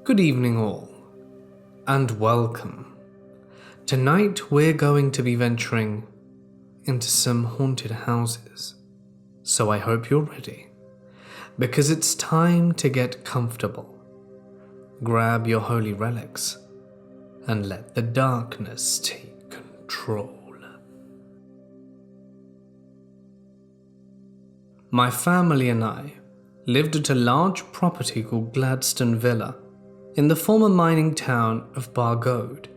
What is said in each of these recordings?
Good evening all, and welcome. Tonight we're going to be venturing into some haunted houses, so I hope you're ready, because it's time to get comfortable. Grab your holy relics, and let the darkness take control. My family and I lived at a large property called Gladstone Villa in the former mining town of Bargode,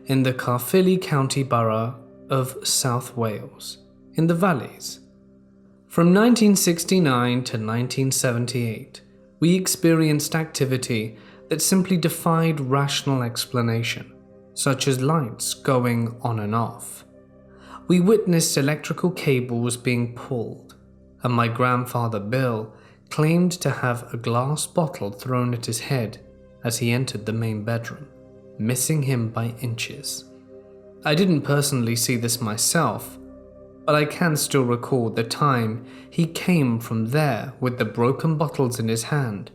in the Caerphilly County Borough of South Wales, in the valleys. From 1969 to 1978, we experienced activity that simply defied rational explanation, such as lights going on and off. We witnessed electrical cables being pulled, and my grandfather Bill claimed to have a glass bottle thrown at his head as he entered the main bedroom, missing him by inches. I didn't personally see this myself, but I can still recall the time he came from there with the broken bottles in his hand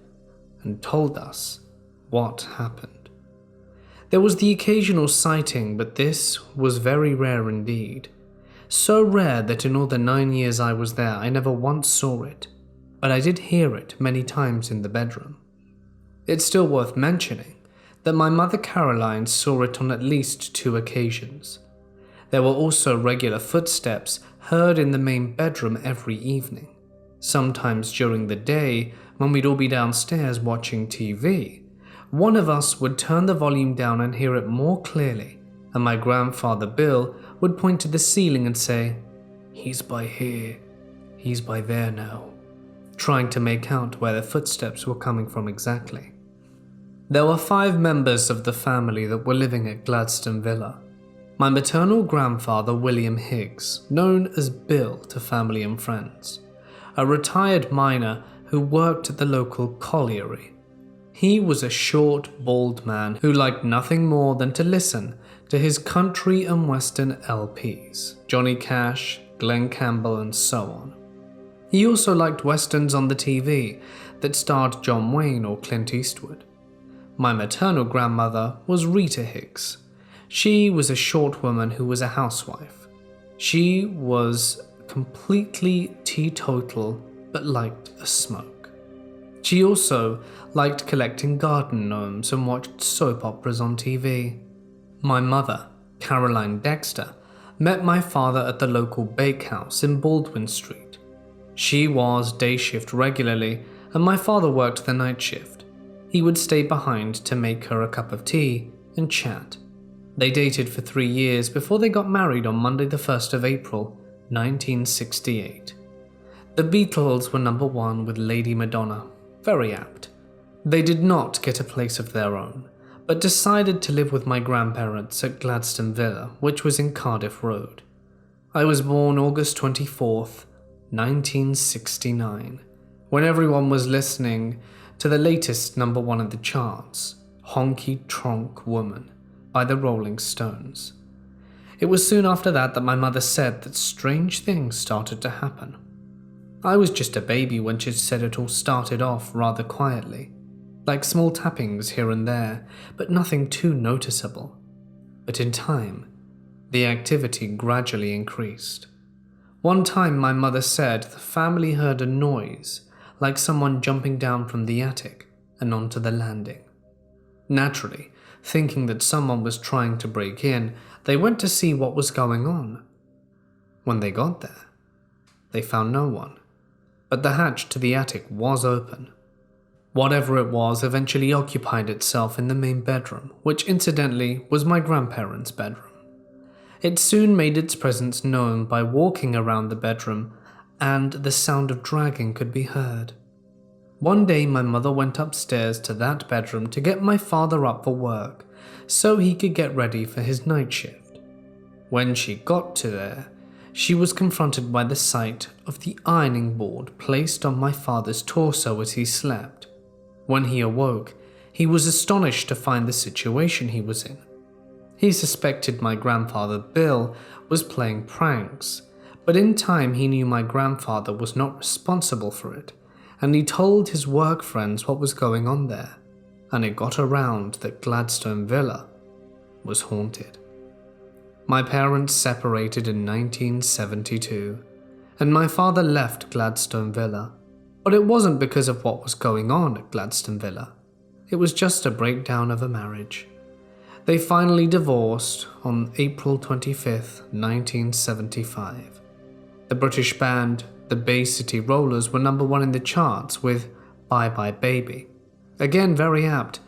and told us what happened. There was the occasional sighting, but this was very rare indeed. So rare that in all the 9 years I was there, I never once saw it, but I did hear it many times in the bedroom. It's still worth mentioning that my mother Caroline saw it on at least 2 occasions. There were also regular footsteps heard in the main bedroom every evening. Sometimes during the day, when we'd all be downstairs watching TV, one of us would turn the volume down and hear it more clearly, and my grandfather Bill would point to the ceiling and say, "He's by here, he's by there now," trying to make out where the footsteps were coming from exactly. There were 5 members of the family that were living at Gladstone Villa. My maternal grandfather William Higgs, known as Bill to family and friends, a retired miner who worked at the local colliery. He was a short, bald man who liked nothing more than to listen to his country and western LPs, Johnny Cash, Glenn Campbell, and so on. He also liked westerns on the TV that starred John Wayne or Clint Eastwood. My maternal grandmother was Rita Higgs. She was a short woman who was a housewife. She was completely teetotal but liked a smoke. She also liked collecting garden gnomes and watched soap operas on TV. My mother, Caroline Dexter, met my father at the local bakehouse in Baldwin Street. She was day shift regularly, and my father worked the night shift. He would stay behind to make her a cup of tea and chat. They dated for 3 years before they got married on Monday the 1st of April, 1968. The Beatles were number 1 with Lady Madonna, very apt. They did not get a place of their own, but decided to live with my grandparents at Gladstone Villa, which was in Cardiff Road. I was born August 24th, 1969, when everyone was listening to the latest number 1 in the charts, Honky Tonk Woman, by the Rolling Stones. It was soon after that my mother said that strange things started to happen. I was just a baby when she said it all started off rather quietly, like small tappings here and there, but nothing too noticeable. But in time, the activity gradually increased. One time my mother said the family heard a noise, like someone jumping down from the attic and onto the landing. Naturally, thinking that someone was trying to break in, they went to see what was going on. When they got there, they found no one, but the hatch to the attic was open. Whatever it was eventually occupied itself in the main bedroom, which incidentally was my grandparents' bedroom. It soon made its presence known by walking around the bedroom, and the sound of dragging could be heard. One day my mother went upstairs to that bedroom to get my father up for work, so he could get ready for his night shift. When she got to there, she was confronted by the sight of the ironing board placed on my father's torso as he slept. When he awoke, he was astonished to find the situation he was in. He suspected my grandfather Bill was playing pranks, but in time he knew my grandfather was not responsible for it, and he told his work friends what was going on there. and it got around that Gladstone Villa was haunted. My parents separated in 1972, and my father left Gladstone Villa, but it wasn't because of what was going on at Gladstone Villa. It was just a breakdown of a marriage. They finally divorced on April 25th, 1975. The British band, the Bay City Rollers, were #1 in the charts with Bye Bye Baby. Again, very apt.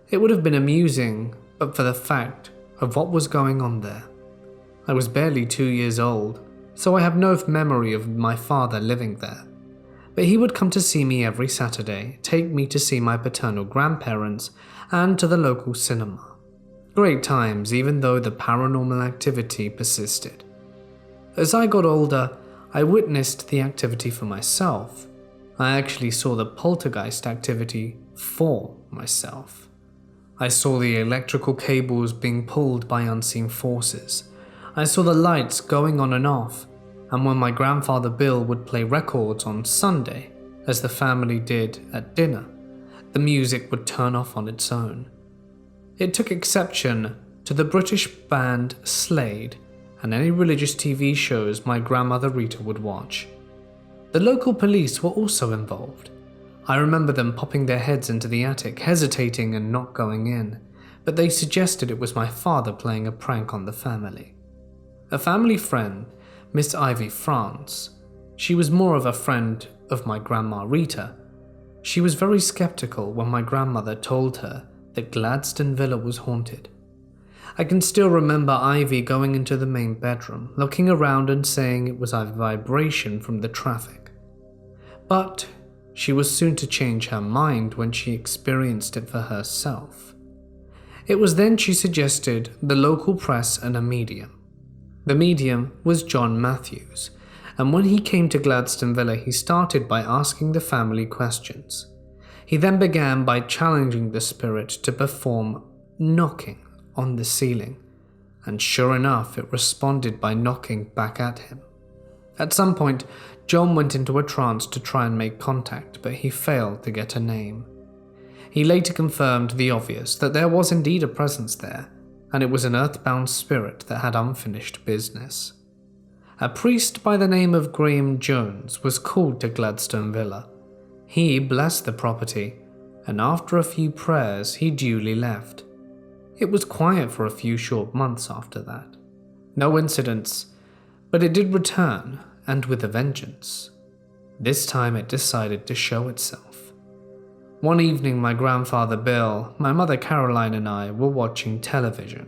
It would have been amusing, but for the fact of what was going on there. I was barely 2 years old, so I have no memory of my father living there. But he would come to see me every Saturday, take me to see my paternal grandparents, and to the local cinema. Great times, even though the paranormal activity persisted. As I got older, I witnessed the activity for myself. I actually saw the poltergeist activity for myself. I saw the electrical cables being pulled by unseen forces. I saw the lights going on and off, and when my grandfather Bill would play records on Sunday, as the family did at dinner, the music would turn off on its own. It took exception to the British band Slade and any religious TV shows my grandmother Rita would watch. The local police were also involved. I remember them popping their heads into the attic, hesitating and not going in, but they suggested it was my father playing a prank on the family. A family friend, Miss Ivy France, she was more of a friend of my grandma Rita. She was very skeptical when my grandmother told her that Gladstone Villa was haunted. I can still remember Ivy going into the main bedroom, looking around and saying it was a vibration from the traffic. But she was soon to change her mind when she experienced it for herself. It was then she suggested the local press and a medium. The medium was John Matthews, and when he came to Gladstone Villa, he started by asking the family questions. He then began by challenging the spirit to perform knocking on the ceiling, and sure enough, it responded by knocking back at him. At some point, John went into a trance to try and make contact, but he failed to get a name. He later confirmed the obvious, that there was indeed a presence there, and it was an earthbound spirit that had unfinished business. A priest by the name of Graham Jones was called to Gladstone Villa. He blessed the property, and after a few prayers, he duly left. It was quiet for a few short months after that. No incidents, but it did return, and with a vengeance. This time it decided to show itself. One evening, my grandfather Bill, my mother Caroline and I were watching television.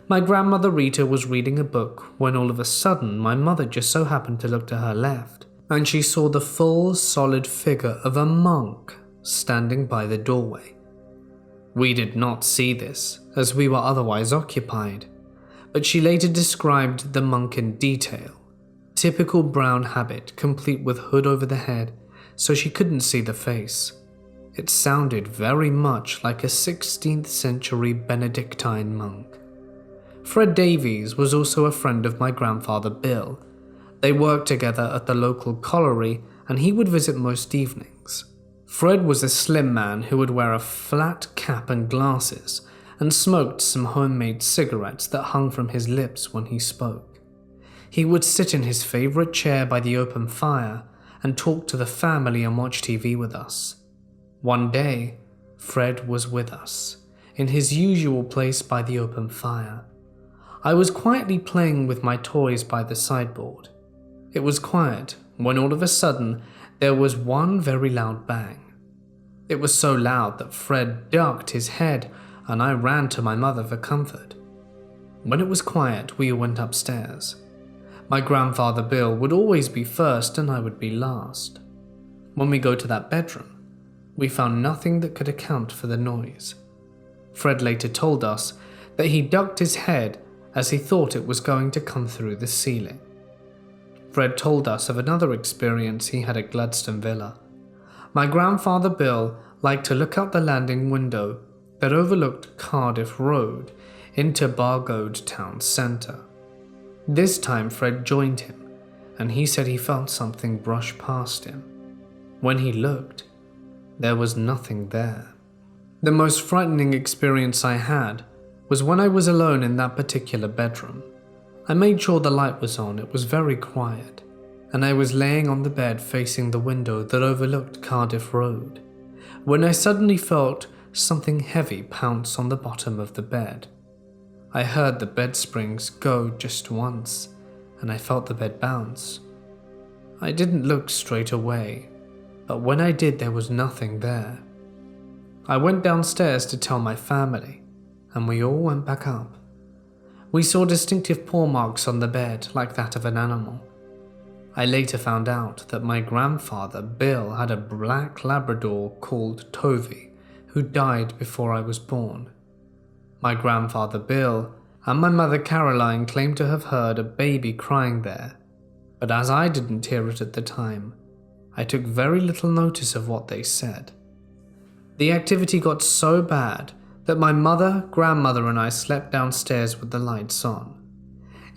My grandmother Rita was reading a book when all of a sudden my mother just so happened to look to her left, and she saw the full, solid figure of a monk standing by the doorway. We did not see this, as we were otherwise occupied, but she later described the monk in detail. Typical brown habit, complete with hood over the head, so she couldn't see the face. It sounded very much like a 16th century Benedictine monk. Fred Davies was also a friend of my grandfather Bill. They worked together at the local colliery, and he would visit most evenings. Fred was a slim man who would wear a flat cap and glasses, and smoked some homemade cigarettes that hung from his lips when he spoke. He would sit in his favorite chair by the open fire and talk to the family and watch TV with us. One day, Fred was with us, in his usual place by the open fire. I was quietly playing with my toys by the sideboard. It was quiet when all of a sudden there was one very loud bang. It was so loud that Fred ducked his head and I ran to my mother for comfort. When it was quiet, we went upstairs. My grandfather Bill would always be first and I would be last. When we go to that bedroom, we found nothing that could account for the noise. Fred later told us that he ducked his head as he thought it was going to come through the ceiling. Fred told us of another experience he had at Gladstone Villa. My grandfather Bill liked to look out the landing window that overlooked Cardiff Road into Bargoed town centre. This time Fred joined him, and he said he felt something brush past him. When he looked, there was nothing there. The most frightening experience I had was when I was alone in that particular bedroom. I made sure the light was on, it was very quiet, and I was laying on the bed facing the window that overlooked Cardiff Road, when I suddenly felt something heavy pounce on the bottom of the bed. I heard the bed springs go just once, and I felt the bed bounce. I didn't look straight away, but when I did, there was nothing there. I went downstairs to tell my family, and we all went back up. We saw distinctive paw marks on the bed, like that of an animal. I later found out that my grandfather, Bill, had a black Labrador called Tovey, who died before I was born. My grandfather, Bill, and my mother, Caroline, claimed to have heard a baby crying there, but as I didn't hear it at the time, I took very little notice of what they said. The activity got so bad that my mother, grandmother, and I slept downstairs with the lights on.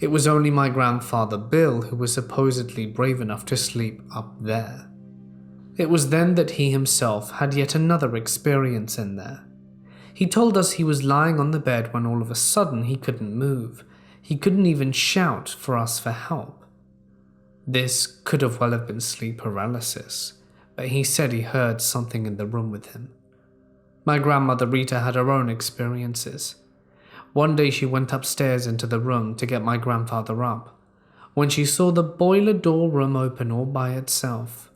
It was only my grandfather Bill who was supposedly brave enough to sleep up there. It was then that he himself had yet another experience in there. He told us he was lying on the bed when all of a sudden he couldn't move. He couldn't even shout for us for help. This could have well have been sleep paralysis, but he said he heard something in the room with him. My grandmother Rita had her own experiences. One day she went upstairs into the room to get my grandfather up, when she saw the boiler door room open all by itself.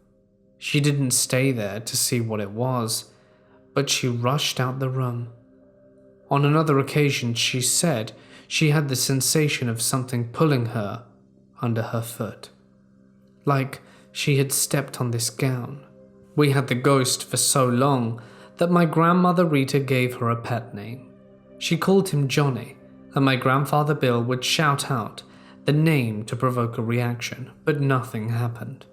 She didn't stay there to see what it was, but she rushed out the room. On another occasion, she said she had the sensation of something pulling her under her foot, like she had stepped on this gown. We had the ghost for so long that my grandmother Rita gave her a pet name. She called him Johnny, and my grandfather Bill would shout out the name to provoke a reaction, but nothing happened.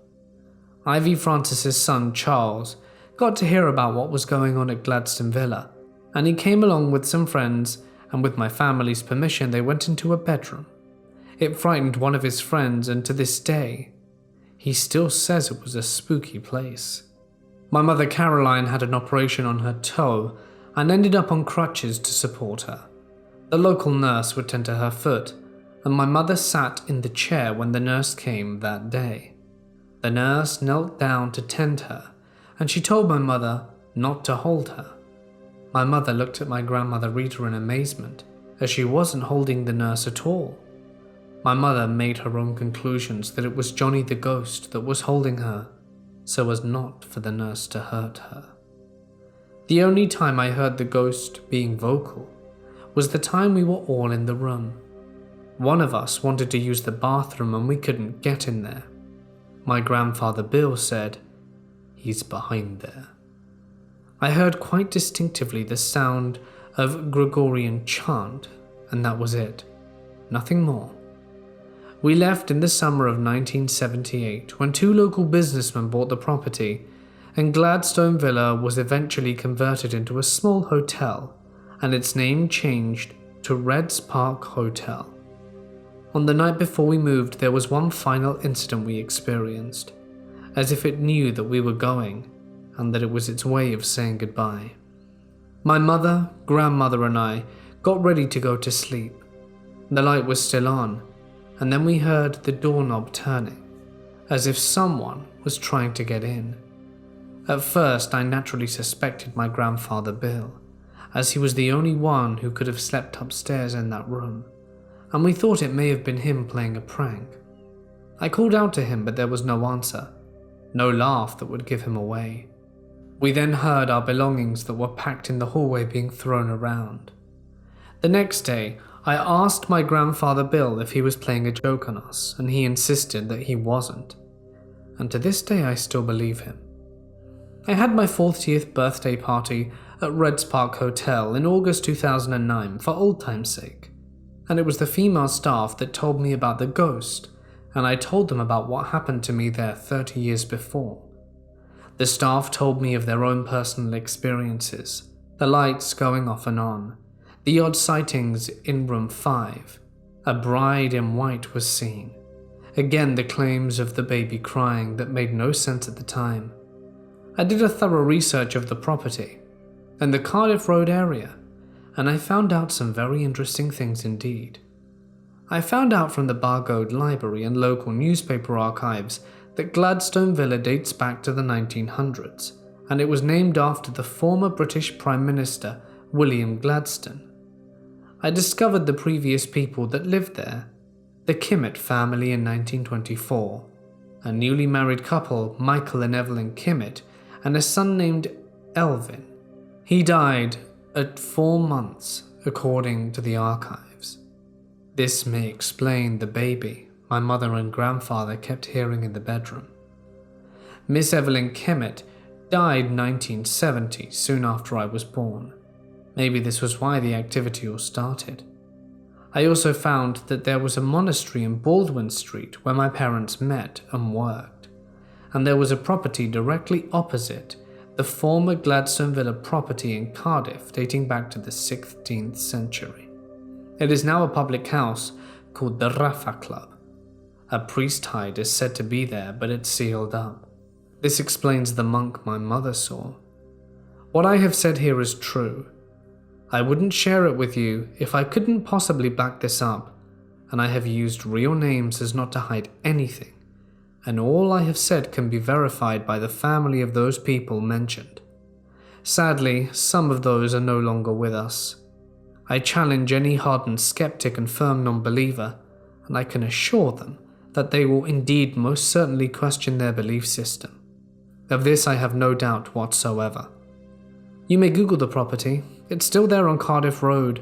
Ivy Francis's son, Charles, got to hear about what was going on at Gladstone Villa, and he came along with some friends, and with my family's permission they went into a bedroom. It frightened one of his friends, and to this day, he still says it was a spooky place. My mother Caroline had an operation on her toe and ended up on crutches to support her. The local nurse would tend to her foot, and my mother sat in the chair when the nurse came that day. The nurse knelt down to tend her, and she told my mother not to hold her. My mother looked at my grandmother Rita in amazement, as she wasn't holding the nurse at all. My mother made her own conclusions that it was Johnny the ghost that was holding her, so as not for the nurse to hurt her. The only time I heard the ghost being vocal was the time we were all in the room. One of us wanted to use the bathroom and we couldn't get in there. My grandfather Bill said, "He's behind there." I heard quite distinctively the sound of Gregorian chant, and that was it. Nothing more. We left in the summer of 1978 when two local businessmen bought the property, and Gladstone Villa was eventually converted into a small hotel, and its name changed to Reds Park Hotel. On the night before we moved, there was one final incident we experienced, as if it knew that we were going, and that it was its way of saying goodbye. My mother, grandmother, and I got ready to go to sleep. The light was still on, and then we heard the doorknob turning, as if someone was trying to get in. At first, I naturally suspected my grandfather Bill, as he was the only one who could have slept upstairs in that room, and we thought it may have been him playing a prank. I called out to him, but there was no answer, no laugh that would give him away. We then heard our belongings that were packed in the hallway being thrown around. The next day, I asked my grandfather Bill if he was playing a joke on us, and he insisted that he wasn't. And to this day I still believe him. I had my 40th birthday party at Reds Park Hotel in August 2009 for old time's sake, and it was the female staff that told me about the ghost, and I told them about what happened to me there 30 years before. The staff told me of their own personal experiences, the lights going off and on, the odd sightings in room 5. A bride in white was seen. Again, the claims of the baby crying that made no sense at the time. I did a thorough research of the property. in the Cardiff Road area, and I found out some very interesting things indeed. I found out from the Bargoed Library and local newspaper archives that Gladstone Villa dates back to the 1900s, and it was named after the former British Prime Minister William Gladstone. I discovered the previous people that lived there: the Kimmitt family in 1924, a newly married couple, Michael and Evelyn Kimmitt, and a son named Elvin. He died at 4 months, according to the archives. This may explain the baby my mother and grandfather kept hearing in the bedroom. Miss Evelyn Kimmitt died 1970, soon after I was born. Maybe this was why the activity all started. I also found that there was a monastery in Baldwin Street where my parents met and worked, and there was a property directly opposite the former Gladstone Villa property in Cardiff dating back to the 16th century. It is now a public house called the Rafa Club. A priest hide is said to be there, but it's sealed up. This explains the monk my mother saw. What I have said here is true. I wouldn't share it with you if I couldn't possibly back this up, and I have used real names as not to hide anything, and all I have said can be verified by the family of those people mentioned. Sadly, some of those are no longer with us. I challenge any hardened skeptic and firm non-believer, and I can assure them that they will indeed most certainly question their belief system. Of this I have no doubt whatsoever. You may Google the property. It's still there on Cardiff Road,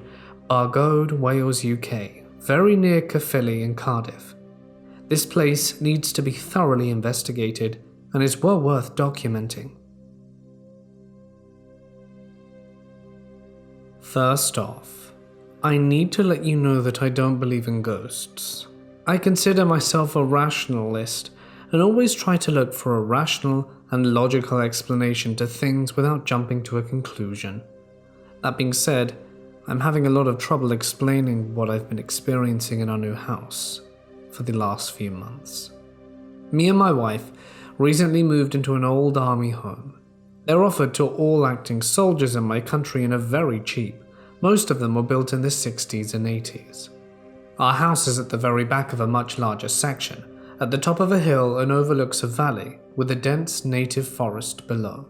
Bargoed, Wales, UK, very near Caerphilly in Cardiff. This place needs to be thoroughly investigated and is well worth documenting. First off, I need to let you know that I don't believe in ghosts. I consider myself a rationalist and always try to look for a rational and logical explanation to things without jumping to a conclusion. That being said, I'm having a lot of trouble explaining what I've been experiencing in our new house for the last few months. Me and my wife recently moved into an old army home. They're offered to all acting soldiers in my country and are very cheap. Most of them were built in the 60s and 80s. Our house is at the very back of a much larger section, at the top of a hill and overlooks a valley with a dense native forest below.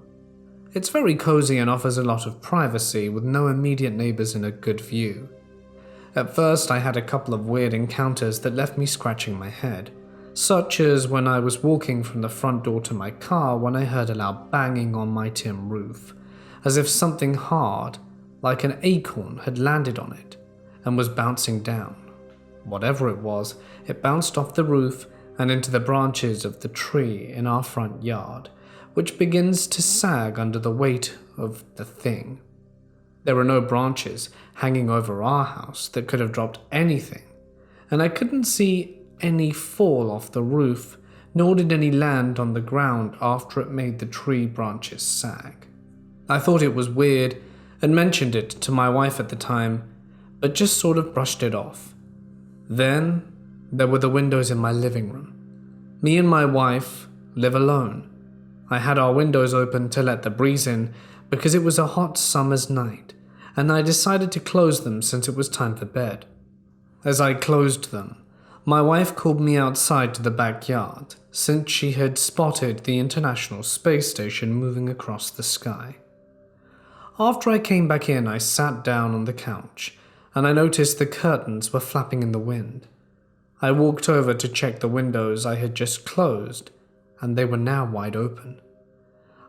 It's very cozy and offers a lot of privacy with no immediate neighbors and a good view. At first I had a couple of weird encounters that left me scratching my head, such as when I was walking from the front door to my car when I heard a loud banging on my tin roof, as if something hard, like an acorn, had landed on it and was bouncing down. Whatever it was, it bounced off the roof and into the branches of the tree in our front yard, which begins to sag under the weight of the thing. There were no branches hanging over our house that could have dropped anything, and I couldn't see any fall off the roof, nor did any land on the ground after it made the tree branches sag. I thought it was weird and mentioned it to my wife at the time, but just sort of brushed it off. Then there were the windows in my living room. Me and my wife live alone. I had our windows open to let the breeze in because it was a hot summer's night, and I decided to close them since it was time for bed. As I closed them, my wife called me outside to the backyard since she had spotted the International Space Station moving across the sky. After I came back in, I sat down on the couch, and I noticed the curtains were flapping in the wind. I walked over to check the windows I had just closed, and they were now wide open.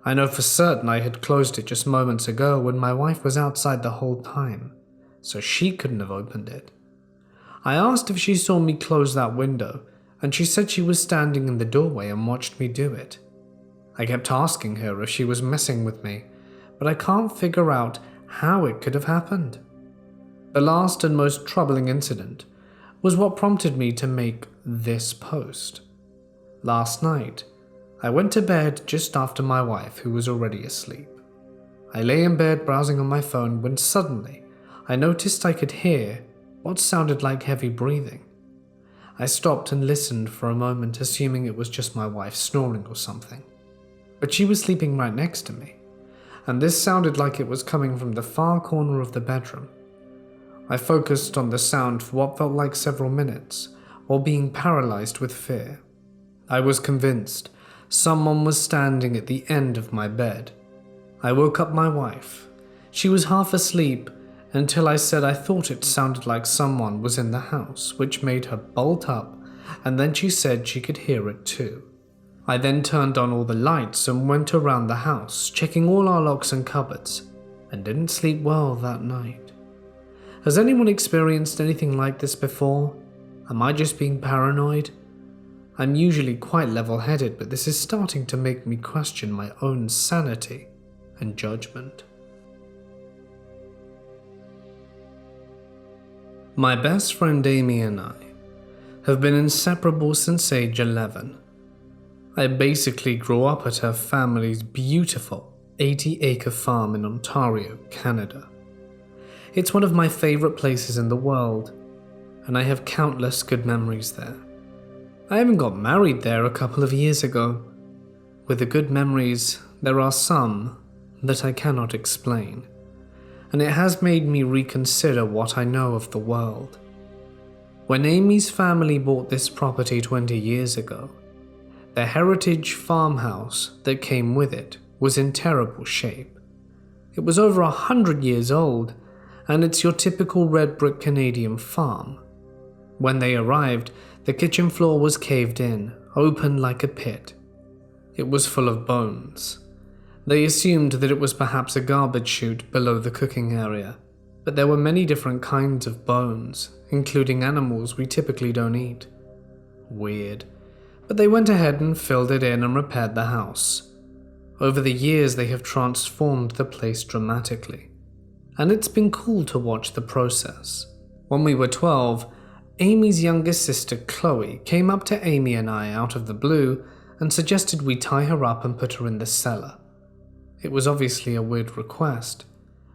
I know for certain I had closed it just moments ago when my wife was outside the whole time, so she couldn't have opened it. I asked if she saw me close that window, and she said she was standing in the doorway and watched me do it. I kept asking her if she was messing with me, but I can't figure out how it could have happened. The last and most troubling incident was what prompted me to make this post. Last night, I went to bed just after my wife, who was already asleep. I lay in bed browsing on my phone when suddenly I noticed I could hear what sounded like heavy breathing. I stopped and listened for a moment, assuming it was just my wife snoring or something. But she was sleeping right next to me, and this sounded like it was coming from the far corner of the bedroom. I focused on the sound for what felt like several minutes, while being paralyzed with fear. I was convinced someone was standing at the end of my bed. I woke up my wife. She was half asleep until I said I thought it sounded like someone was in the house, which made her bolt up, and then she said she could hear it too. I then turned on all the lights and went around the house, checking all our locks and cupboards, and didn't sleep well that night. Has anyone experienced anything like this before? Am I just being paranoid? I'm usually quite level-headed, but this is starting to make me question my own sanity and judgment. My best friend Amy and I have been inseparable since age 11. I basically grew up at her family's beautiful 80-acre farm in Ontario, Canada. It's one of my favorite places in the world, and I have countless good memories there. I even got married there a couple of years ago. With the good memories, there are some that I cannot explain, and it has made me reconsider what I know of the world. When Amy's family bought this property 20 years ago, the heritage farmhouse that came with it was in terrible shape. It was over 100 years old, and it's your typical red brick Canadian farm. When they arrived, the kitchen floor was caved in, open like a pit. It was full of bones. They assumed that it was perhaps a garbage chute below the cooking area, but there were many different kinds of bones, including animals we typically don't eat. Weird. But they went ahead and filled it in and repaired the house. Over the years, they have transformed the place dramatically, and it's been cool to watch the process. When we were 12, Amy's youngest sister Chloe came up to Amy and I out of the blue and suggested we tie her up and put her in the cellar. It was obviously a weird request,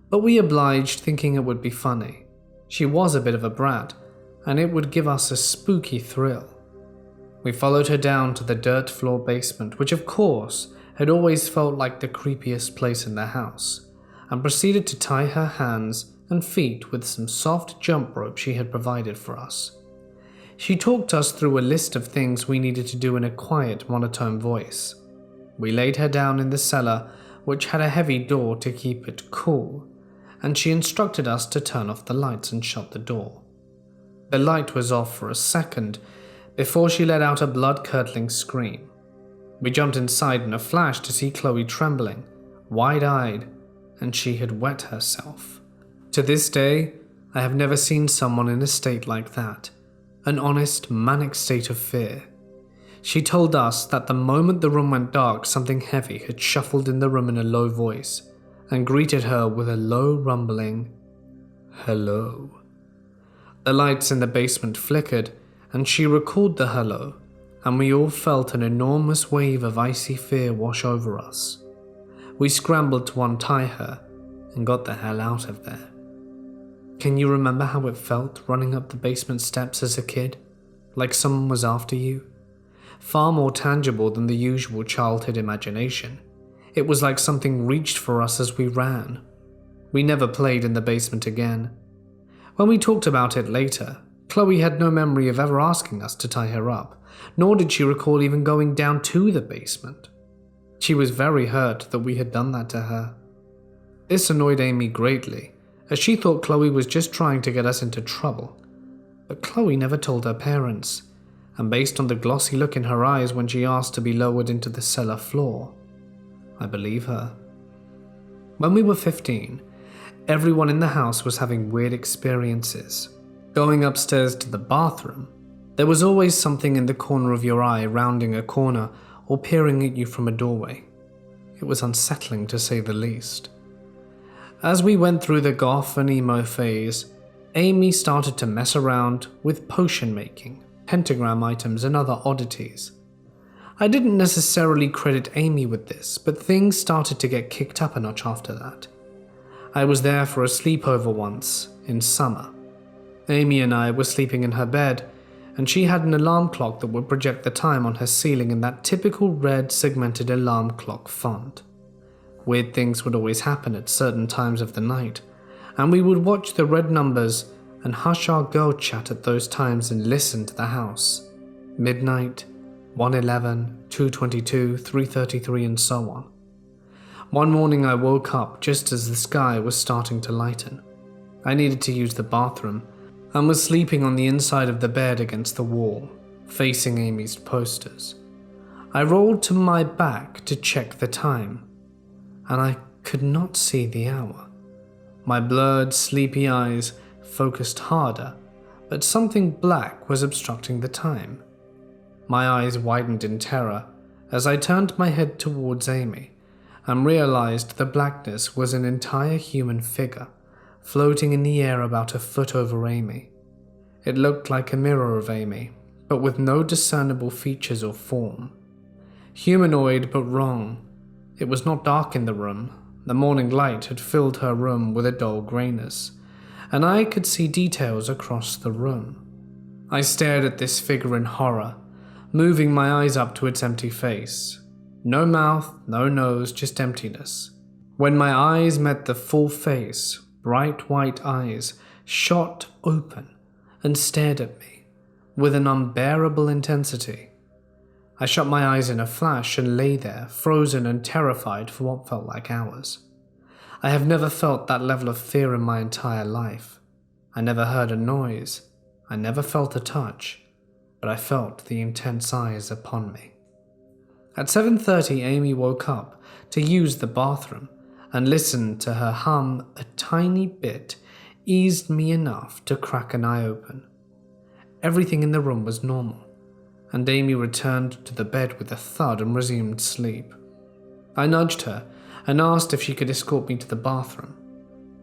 but we obliged, thinking it would be funny. She was a bit of a brat, and it would give us a spooky thrill. We followed her down to the dirt floor basement, which of course had always felt like the creepiest place in the house, and proceeded to tie her hands and feet with some soft jump rope she had provided for us. She talked us through a list of things we needed to do in a quiet, monotone voice. We laid her down in the cellar, which had a heavy door to keep it cool, and she instructed us to turn off the lights and shut the door. The light was off for a second before she let out a blood-curdling scream. We jumped inside in a flash to see Chloe trembling, wide-eyed, and she had wet herself. To this day, I have never seen someone in a state like that, an honest, manic state of fear. She told us that the moment the room went dark, something heavy had shuffled in the room in a low voice and greeted her with a low, rumbling, "Hello." The lights in the basement flickered, and she recalled the hello, and we all felt an enormous wave of icy fear wash over us. We scrambled to untie her and got the hell out of there. Can you remember how it felt running up the basement steps as a kid? Like someone was after you? Far more tangible than the usual childhood imagination. It was like something reached for us as we ran. We never played in the basement again. When we talked about it later, Chloe had no memory of ever asking us to tie her up, nor did she recall even going down to the basement. She was very hurt that we had done that to her. This annoyed Amy greatly, as she thought Chloe was just trying to get us into trouble. But Chloe never told her parents, and based on the glossy look in her eyes when she asked to be lowered into the cellar floor, I believe her. When we were 15, everyone in the house was having weird experiences. Going upstairs to the bathroom, there was always something in the corner of your eye rounding a corner or peering at you from a doorway. It was unsettling to say the least. As we went through the goth and emo phase, Amy started to mess around with potion making, pentagram items and other oddities. I didn't necessarily credit Amy with this, but things started to get kicked up a notch after that. I was there for a sleepover once, in summer. Amy and I were sleeping in her bed, and she had an alarm clock that would project the time on her ceiling in that typical red segmented alarm clock font. Weird things would always happen at certain times of the night, and we would watch the red numbers and hush our girl chat at those times and listen to the house. Midnight, 1:11, 2:22, 3:33, and so on. One morning I woke up just as the sky was starting to lighten. I needed to use the bathroom and was sleeping on the inside of the bed against the wall, facing Amy's posters. I rolled to my back to check the time, and I could not see the hour. My blurred, sleepy eyes focused harder, but something black was obstructing the time. My eyes widened in terror as I turned my head towards Amy and realized the blackness was an entire human figure floating in the air about a foot over Amy. It looked like a mirror of Amy, but with no discernible features or form. Humanoid, but wrong. It was not dark in the room. The morning light had filled her room with a dull grayness, and I could see details across the room. I stared at this figure in horror, moving my eyes up to its empty face. No mouth, no nose, just emptiness. When my eyes met the full face, bright white eyes shot open and stared at me with an unbearable intensity. I shut my eyes in a flash and lay there, frozen and terrified for what felt like hours. I have never felt that level of fear in my entire life. I never heard a noise. I never felt a touch, but I felt the intense eyes upon me. At 7:30, Amy woke up to use the bathroom, and listened to her hum a tiny bit eased me enough to crack an eye open. Everything in the room was normal, and Amy returned to the bed with a thud and resumed sleep. I nudged her and asked if she could escort me to the bathroom.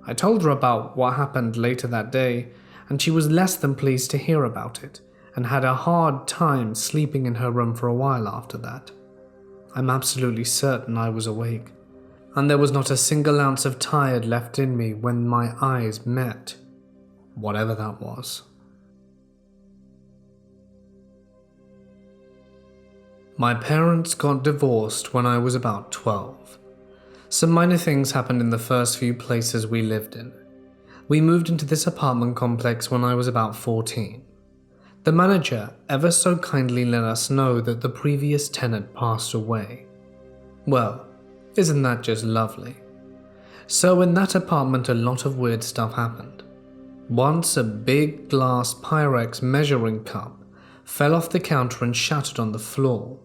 I told her about what happened later that day, and she was less than pleased to hear about it, and had a hard time sleeping in her room for a while after that. I'm absolutely certain I was awake, and there was not a single ounce of tired left in me when my eyes met whatever that was. My parents got divorced when I was about 12. Some minor things happened in the first few places we lived in. We moved into this apartment complex when I was about 14. The manager ever so kindly let us know that the previous tenant passed away. Well, isn't that just lovely? So in that apartment a lot of weird stuff happened. Once a big glass Pyrex measuring cup fell off the counter and shattered on the floor.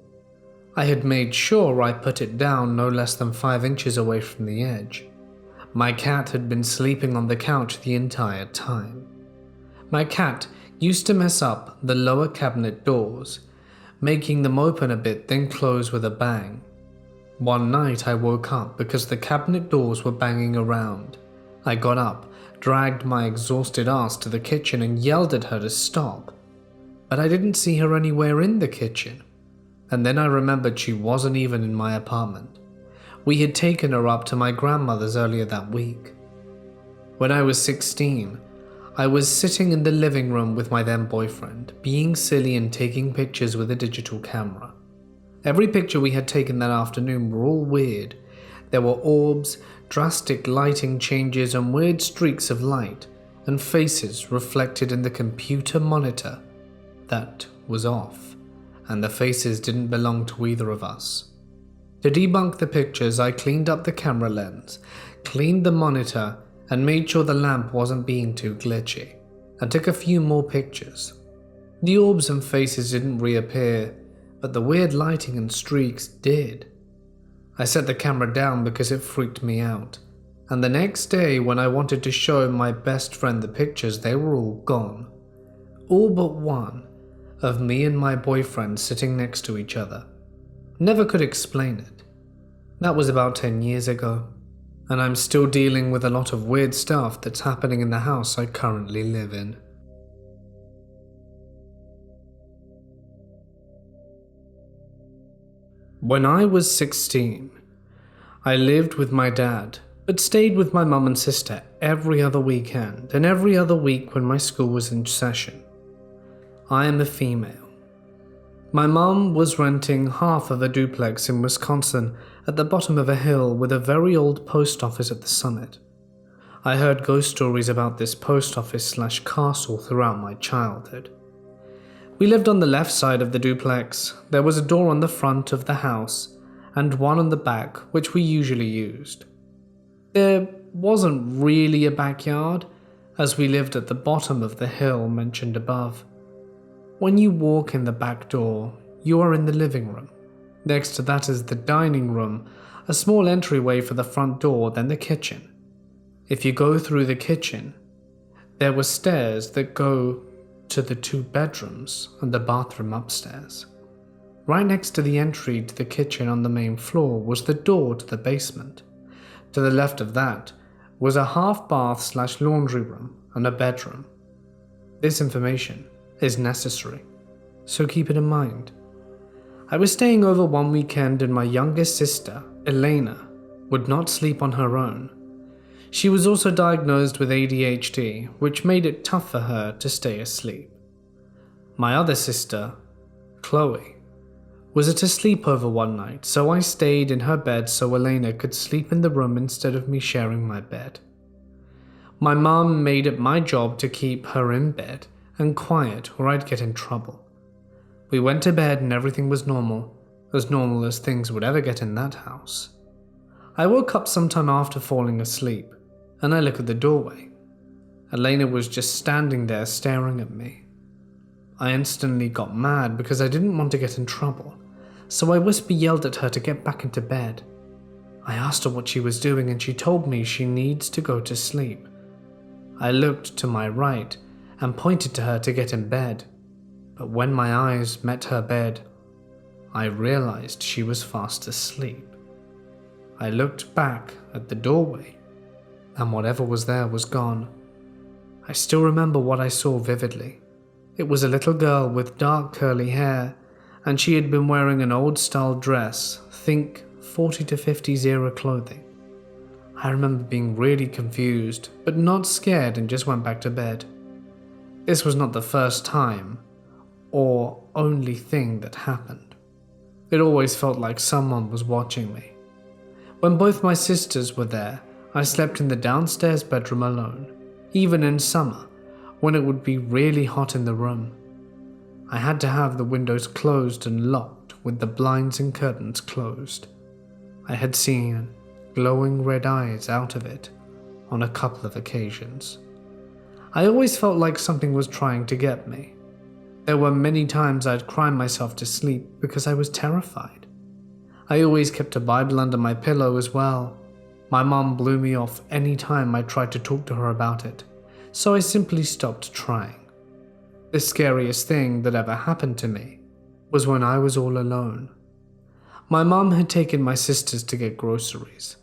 I had made sure I put it down no less than 5 inches away from the edge. My cat had been sleeping on the couch the entire time. My cat used to mess up the lower cabinet doors, making them open a bit then close with a bang. One night I woke up because the cabinet doors were banging around. I got up, dragged my exhausted ass to the kitchen and yelled at her to stop. But I didn't see her anywhere in the kitchen. And then I remembered she wasn't even in my apartment. We had taken her up to my grandmother's earlier that week. When I was 16, I was sitting in the living room with my then boyfriend, being silly and taking pictures with a digital camera. Every picture we had taken that afternoon were all weird. There were orbs, drastic lighting changes and weird streaks of light, and faces reflected in the computer monitor that was off, and the faces didn't belong to either of us. To debunk the pictures, I cleaned up the camera lens, cleaned the monitor, and made sure the lamp wasn't being too glitchy, and took a few more pictures. The orbs and faces didn't reappear, but the weird lighting and streaks did. I set the camera down because it freaked me out, and the next day when I wanted to show my best friend the pictures, they were all gone. All but one, of me and my boyfriend sitting next to each other. Never could explain it. That was about 10 years ago, and I'm still dealing with a lot of weird stuff that's happening in the house I currently live in. When I was 16, I lived with my dad, but stayed with my mum and sister every other weekend and every other week when my school was in session. I am a female. My mom was renting half of a duplex in Wisconsin at the bottom of a hill with a very old post office at the summit. I heard ghost stories about this post office/castle throughout my childhood. We lived on the left side of the duplex. There was a door on the front of the house and one on the back, which we usually used. There wasn't really a backyard, as we lived at the bottom of the hill mentioned above. When you walk in the back door, you are in the living room. Next to that is the dining room, a small entryway for the front door, then the kitchen. If you go through the kitchen, there were stairs that go to the 2 bedrooms and the bathroom upstairs. Right next to the entry to the kitchen on the main floor was the door to the basement. To the left of that was a half bath/laundry room and a bedroom. This information is necessary, so keep it in mind. I was staying over one weekend and my youngest sister, Elena, would not sleep on her own. She was also diagnosed with ADHD, which made it tough for her to stay asleep. My other sister, Chloe, was at a sleepover one night, so I stayed in her bed so Elena could sleep in the room instead of me sharing my bed. My mom made it my job to keep her in bed and quiet or I'd get in trouble. We went to bed and everything was normal as things would ever get in that house. I woke up sometime after falling asleep, and I look at the doorway. Elena was just standing there staring at me. I instantly got mad because I didn't want to get in trouble, so I yelled at her to get back into bed. I asked her what she was doing and she told me she needs to go to sleep. I looked to my right and pointed to her to get in bed, but when my eyes met her bed, I realized she was fast asleep. I looked back at the doorway, and whatever was there was gone. I still remember what I saw vividly. It was a little girl with dark curly hair, and she had been wearing an old-style dress, think 40 to 50s era clothing. I remember being really confused, but not scared, and just went back to bed. This was not the first time, or only thing that happened. It always felt like someone was watching me. When both my sisters were there, I slept in the downstairs bedroom alone, even in summer, when it would be really hot in the room. I had to have the windows closed and locked with the blinds and curtains closed. I had seen glowing red eyes out of it on a couple of occasions. I always felt like something was trying to get me. There were many times I'd cry myself to sleep because I was terrified. I always kept a Bible under my pillow as well. My mom blew me off any time I tried to talk to her about it, so I simply stopped trying. The scariest thing that ever happened to me was when I was all alone. My mom had taken my sisters to get groceries.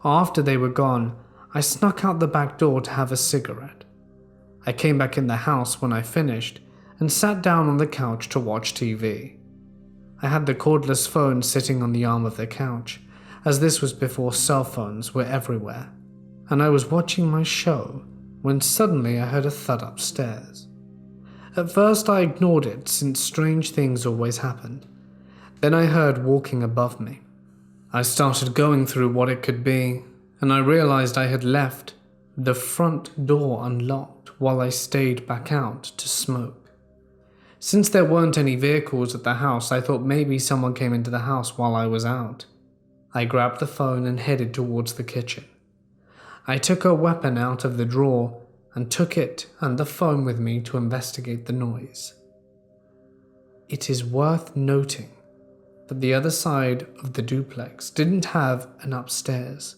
After they were gone, I snuck out the back door to have a cigarette. I came back in the house when I finished and sat down on the couch to watch TV. I had the cordless phone sitting on the arm of the couch, as this was before cell phones were everywhere, and I was watching my show when suddenly I heard a thud upstairs. At first I ignored it since strange things always happened. Then I heard walking above me. I started going through what it could be, and I realized I had left the front door unlocked while I stayed back out to smoke. Since there weren't any vehicles at the house, I thought maybe someone came into the house while I was out. I grabbed the phone and headed towards the kitchen. I took a weapon out of the drawer and took it and the phone with me to investigate the noise. It is worth noting that the other side of the duplex didn't have an upstairs,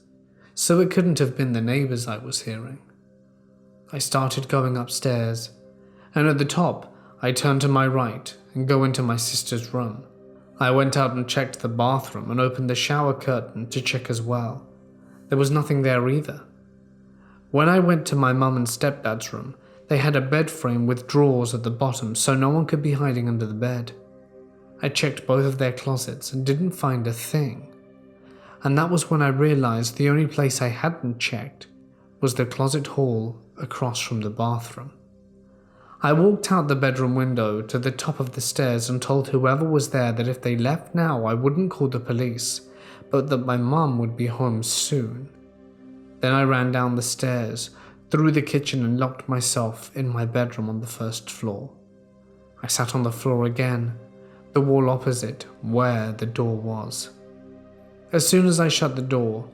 so it couldn't have been the neighbors I was hearing. I started going upstairs, and at the top, I turned to my right and go into my sister's room. I went out and checked the bathroom and opened the shower curtain to check as well. There was nothing there either. When I went to my mum and stepdad's room, they had a bed frame with drawers at the bottom so no one could be hiding under the bed. I checked both of their closets and didn't find a thing. And that was when I realized the only place I hadn't checked was the closet hall across from the bathroom. I walked out the bedroom window to the top of the stairs and told whoever was there that if they left now I wouldn't call the police, but that my mum would be home soon. Then I ran down the stairs, through the kitchen and locked myself in my bedroom on the first floor. I sat on the floor again, the wall opposite where the door was. As soon as I shut the door,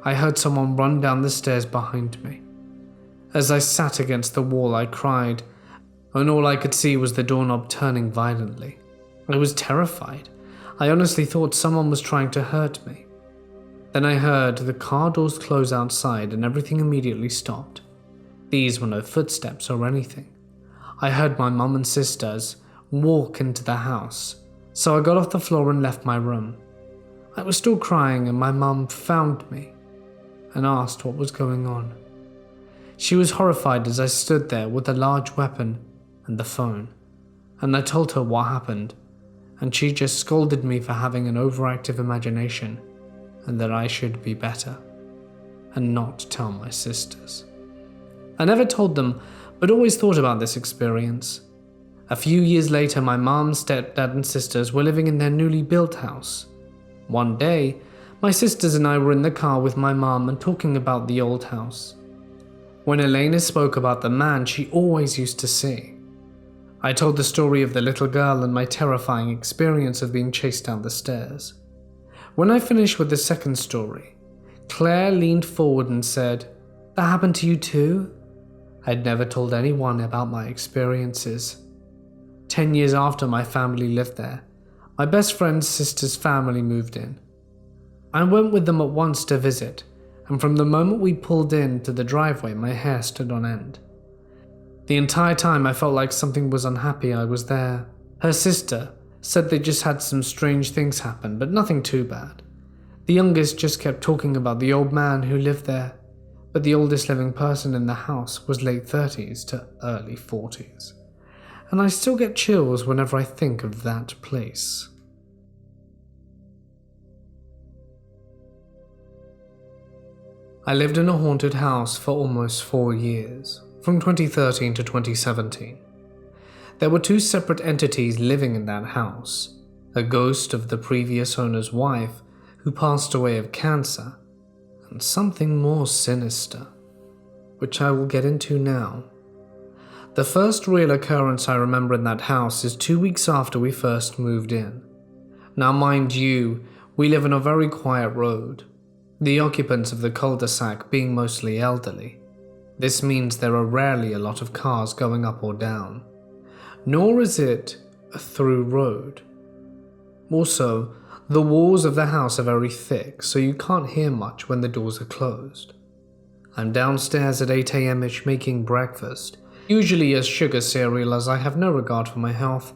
I heard someone run down the stairs behind me. As I sat against the wall, I cried, and all I could see was the doorknob turning violently. I was terrified. I honestly thought someone was trying to hurt me. Then I heard the car doors close outside and everything immediately stopped. These were no footsteps or anything. I heard my mum and sisters walk into the house, so I got off the floor and left my room. I was still crying and my mum found me and asked what was going on. She was horrified as I stood there with a large weapon and the phone, and I told her what happened, and she just scolded me for having an overactive imagination and that I should be better and not tell my sisters. I never told them, but always thought about this experience. A few years later, my mom, stepdad and sisters were living in their newly built house. One day, my sisters and I were in the car with my mom and talking about the old house, when Elena spoke about the man she always used to see. I told the story of the little girl and my terrifying experience of being chased down the stairs. When I finished with the second story, Claire leaned forward and said, "That happened to you too?" I'd never told anyone about my experiences. 10 years after my family lived there, my best friend's sister's family moved in. I went with them at once to visit, and from the moment we pulled into the driveway, my hair stood on end. The entire time I felt like something was unhappy I was there. Her sister said they just had some strange things happen, but nothing too bad. The youngest just kept talking about the old man who lived there, but the oldest living person in the house was late 30s to early 40s. And I still get chills whenever I think of that place. I lived in a haunted house for almost 4 years, from 2013 to 2017. There were 2 separate entities living in that house, a ghost of the previous owner's wife who passed away of cancer, and something more sinister, which I will get into now. The first real occurrence I remember in that house is 2 weeks after we first moved in. Now mind you, we live on a very quiet road, the occupants of the cul-de-sac being mostly elderly. This means there are rarely a lot of cars going up or down, nor is it a through road. Also, the walls of the house are very thick, so you can't hear much when the doors are closed. I'm downstairs at 8 a.m-ish making breakfast, usually a sugar cereal as I have no regard for my health,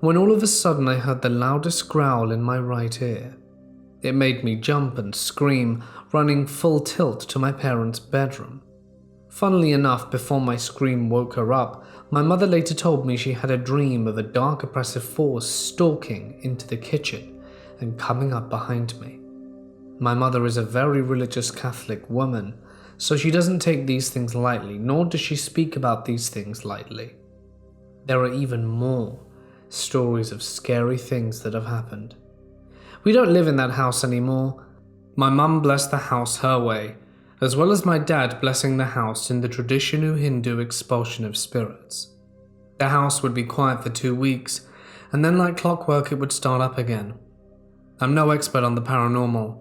when all of a sudden I heard the loudest growl in my right ear. It made me jump and scream, running full tilt to my parents' bedroom. Funnily enough, before my scream woke her up, my mother later told me she had a dream of a dark oppressive force stalking into the kitchen and coming up behind me. My mother is a very religious Catholic woman, so she doesn't take these things lightly, nor does she speak about these things lightly. There are even more stories of scary things that have happened. We don't live in that house anymore. My mum blessed the house her way, as well as my dad blessing the house in the traditional Hindu expulsion of spirits. The house would be quiet for 2 weeks, and then like clockwork it would start up again. I'm no expert on the paranormal,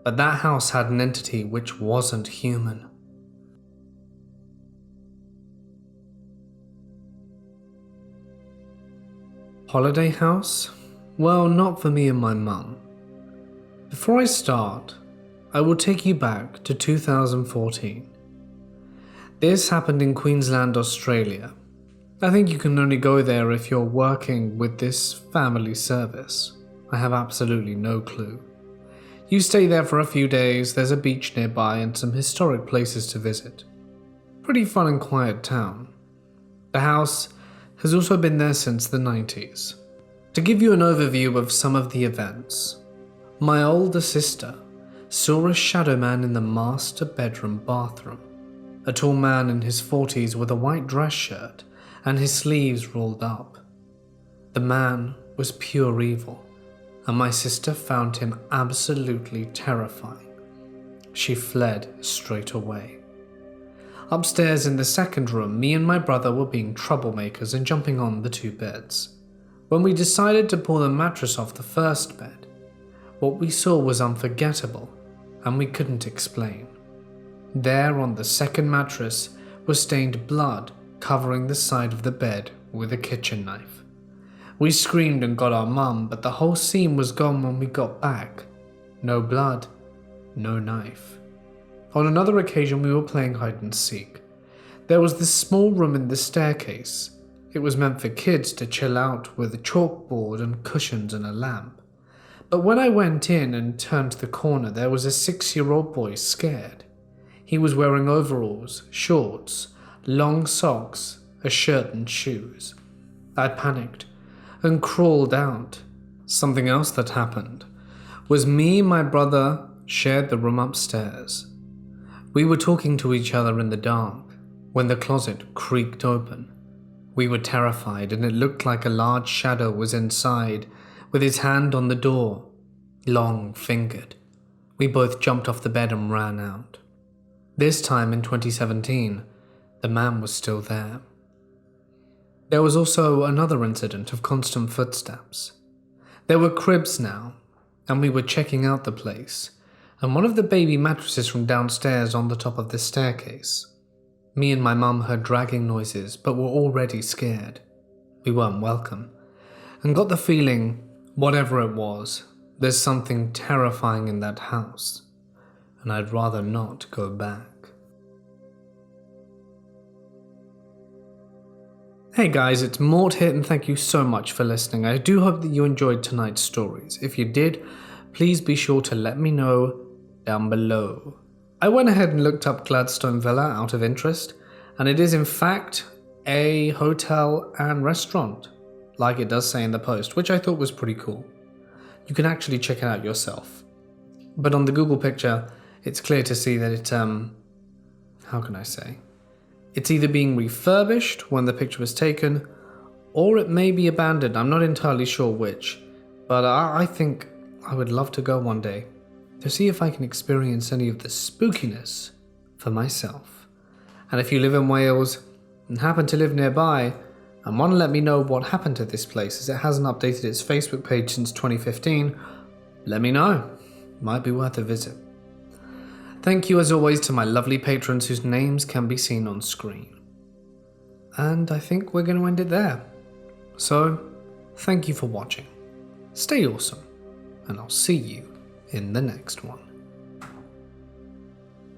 but that house had an entity which wasn't human. Holiday house? Well, not for me and my mum. Before I start, I will take you back to 2014. This happened in Queensland, Australia. I think you can only go there if you're working with this family service. I have absolutely no clue. You stay there for a few days, there's a beach nearby and some historic places to visit. Pretty fun and quiet town. The house has also been there since the 90s. To give you an overview of some of the events, my older sister saw a shadow man in the master bedroom bathroom. A tall man in his 40s with a white dress shirt and his sleeves rolled up. The man was pure evil, and my sister found him absolutely terrifying. She fled straight away. Upstairs in the second room, me and my brother were being troublemakers and jumping on the 2 beds. When we decided to pull the mattress off the first bed, what we saw was unforgettable, and we couldn't explain. There on the second mattress was stained blood covering the side of the bed with a kitchen knife. We screamed and got our mum, but the whole scene was gone when we got back. No blood, no knife. On another occasion, we were playing hide and seek. There was this small room in the staircase. It was meant for kids to chill out with a chalkboard and cushions and a lamp. But when I went in and turned the corner, there was a 6-year-old boy scared. He was wearing overalls, shorts, long socks, a shirt and shoes. I panicked and crawled out. Something else that happened was me and my brother shared the room upstairs. We were talking to each other in the dark when the closet creaked open. We were terrified, and it looked like a large shadow was inside with his hand on the door, long-fingered. We both jumped off the bed and ran out. This time in 2017, the man was still there. There was also another incident of constant footsteps. There were cribs now, and we were checking out the place, and one of the baby mattresses from downstairs on the top of the staircase. Me and my mum heard dragging noises, but were already scared. We weren't welcome, and got the feeling, whatever it was, there's something terrifying in that house, and I'd rather not go back. Hey guys, it's Mort here, and thank you so much for listening. I do hope that you enjoyed tonight's stories. If you did, please be sure to let me know down below. I went ahead and looked up Gladstone Villa out of interest, and it is in fact a hotel and restaurant, like it does say in the post, which I thought was pretty cool. You can actually check it out yourself. But on the Google picture, it's clear to see that it's it's either being refurbished when the picture was taken, or it may be abandoned. I'm not entirely sure which, but I think I would love to go one day to see if I can experience any of the spookiness for myself. And if you live in Wales and happen to live nearby and want to let me know what happened to this place, as it hasn't updated its Facebook page since 2015, let me know. Might be worth a visit. Thank you as always to my lovely patrons whose names can be seen on screen. And I think we're going to end it there. So, thank you for watching. Stay awesome, and I'll see you in the next one.